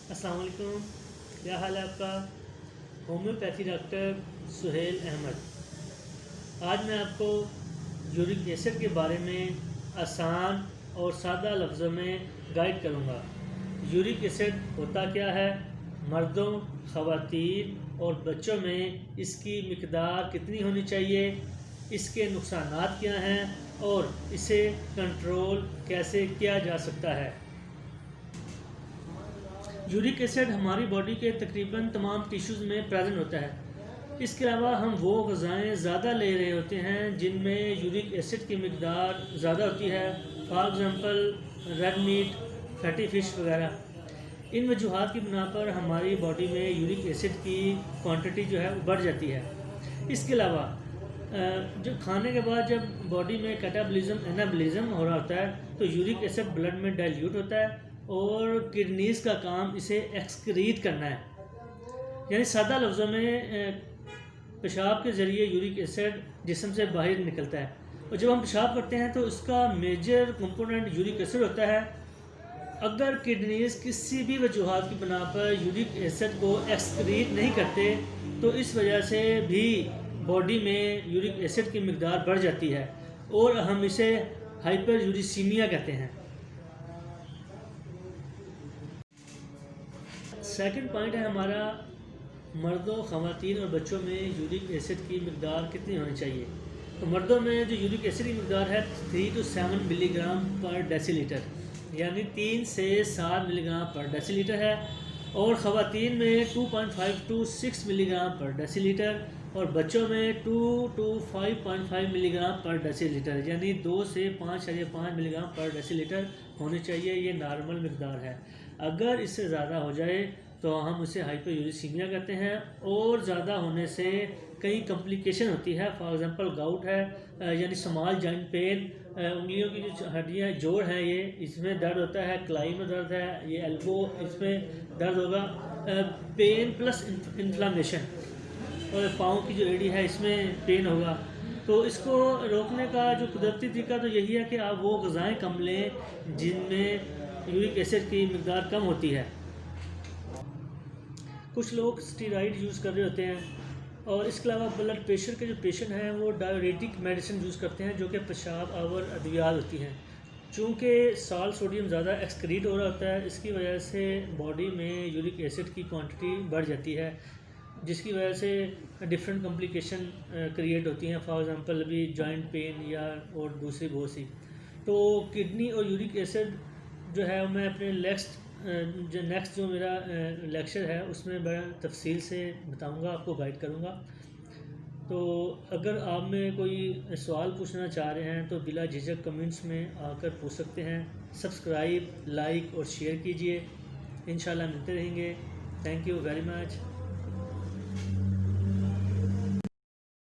السلام علیکم، کیا حال ہے آپ کا؟ Homeopathy doctor Sohail Ahmed. آج میں آپ کو یورک ایسڈ کے بارے میں آسان اور سادہ لفظوں میں گائیڈ کروں گا۔ یورک ایسڈ ہوتا کیا ہے، مردوں، خواتین اور بچوں میں اس کی مقدار کتنی ہونی چاہیے، اس کے نقصانات کیا ہیں اور اسے کنٹرول کیسے کیا جا سکتا ہے۔ یورک ایسڈ ہماری باڈی کے تقریباً تمام ٹیشوز میں پریزنٹ ہوتا ہے۔ اس کے علاوہ ہم وہ غذائیں زیادہ لے رہے ہوتے ہیں جن میں یورک ایسڈ کی مقدار زیادہ ہوتی ہے، for example red meat, fatty fish وغیرہ۔ ان وجوہات کی بنا پر ہماری باڈی میں یورک ایسڈ کی کوانٹٹی جو ہے وہ بڑھ جاتی ہے۔ اس کے علاوہ جو کھانے کے بعد جب باڈی میں کیٹابولزم انابولزم ہو رہا ہوتا ہے تو یورک ایسڈ بلڈ میں ڈائلیوٹ ہوتا ہے اور کڈنیز کا کام اسے ایکسکریٹ کرنا ہے، یعنی سادہ لفظوں میں پیشاب کے ذریعے یورک ایسڈ جسم سے باہر نکلتا ہے، اور جب ہم پیشاب کرتے ہیں تو اس کا میجر کمپوننٹ یورک ایسڈ ہوتا ہے۔ اگر کڈنیز کسی بھی وجوہات کی بنا پر یورک ایسڈ کو ایکسکریٹ نہیں کرتے تو اس وجہ سے بھی باڈی میں یورک ایسڈ کی مقدار بڑھ جاتی ہے اور ہم اسے ہائپر یوریسیمیا کہتے ہیں۔ سیکنڈ پوائنٹ ہے ہمارا، مردوں، خواتین اور بچوں میں یورک ایسڈ کی مقدار کتنی ہونی چاہیے۔ تو مردوں میں جو یورک ایسڈ کی مقدار ہے 3 to 7 ملی گرام پر ڈیسی لیٹر، یعنی 3 سے 7 ملی گرام پر ڈیسی لیٹر ہے، اور خواتین میں 2.5 to 6 ملی گرام پر ڈیسی لیٹر، اور بچوں میں 2 to 5.5 ملی گرام پر ڈیسی لیٹر، یعنی 2 سے 5.5 ملی گرام پر ڈیسی لیٹر ہونی چاہیے۔ یہ نارمل مقدار ہے۔ اگر اس سے زیادہ ہو جائے تو ہم اسے ہائپر یوریسیمیا کہتے ہیں، اور زیادہ ہونے سے کئی کمپلیکیشن ہوتی ہے، فار ایگزامپل گاؤٹ ہے، یعنی اسمال جوائنٹ پین، انگلیوں کی جو ہڈیاں جوڑ ہیں یہ اس میں درد ہوتا ہے، کلائی میں درد ہے، یہ ایلبو اس میں درد ہوگا، پین پلس انفلامیشن، اور پاؤں کی جو ایڑی ہے اس میں پین ہوگا۔ تو اس کو روکنے کا جو قدرتی طریقہ تو یہی ہے کہ آپ وہ غذائیں کم لیں جن میں یورک ایسڈ کی مقدار کم ہوتی ہے۔ کچھ لوگ اسٹیرائڈ یوز کر رہے ہوتے ہیں، اور اس کے علاوہ بلڈ پریشر کے جو پیشنٹ ہیں وہ ڈائیوریٹک میڈیسن یوز کرتے ہیں جو کہ پیشاب آور ادویات ہوتی ہیں۔ چونکہ سالٹ سوڈیم زیادہ ایکسکریٹ ہو رہا ہوتا ہے، اس کی وجہ سے باڈی میں یورک ایسڈ کی کوانٹٹی بڑھ جاتی ہے، جس کی وجہ سے ڈفرینٹ کمپلیکیشن کریٹ ہوتی ہیں، فار ایگزامپل ابھی جوائنٹ پین یا اور دوسری بہت سی۔ تو کڈنی اور یورک ایسڈ جو ہے میں اپنے نیکسٹ جو میرا لیکچر ہے اس میں بڑا تفصیل سے بتاؤں گا، آپ کو گائیڈ کروں گا۔ تو اگر آپ میں کوئی سوال پوچھنا چاہ رہے ہیں تو بلا جھجک کمنٹس میں آ کر پوچھ سکتے ہیں۔ سبسکرائب، لائک اور شیئر کیجئے۔ انشاءاللہ ملتے رہیں گے۔ Thank you very much.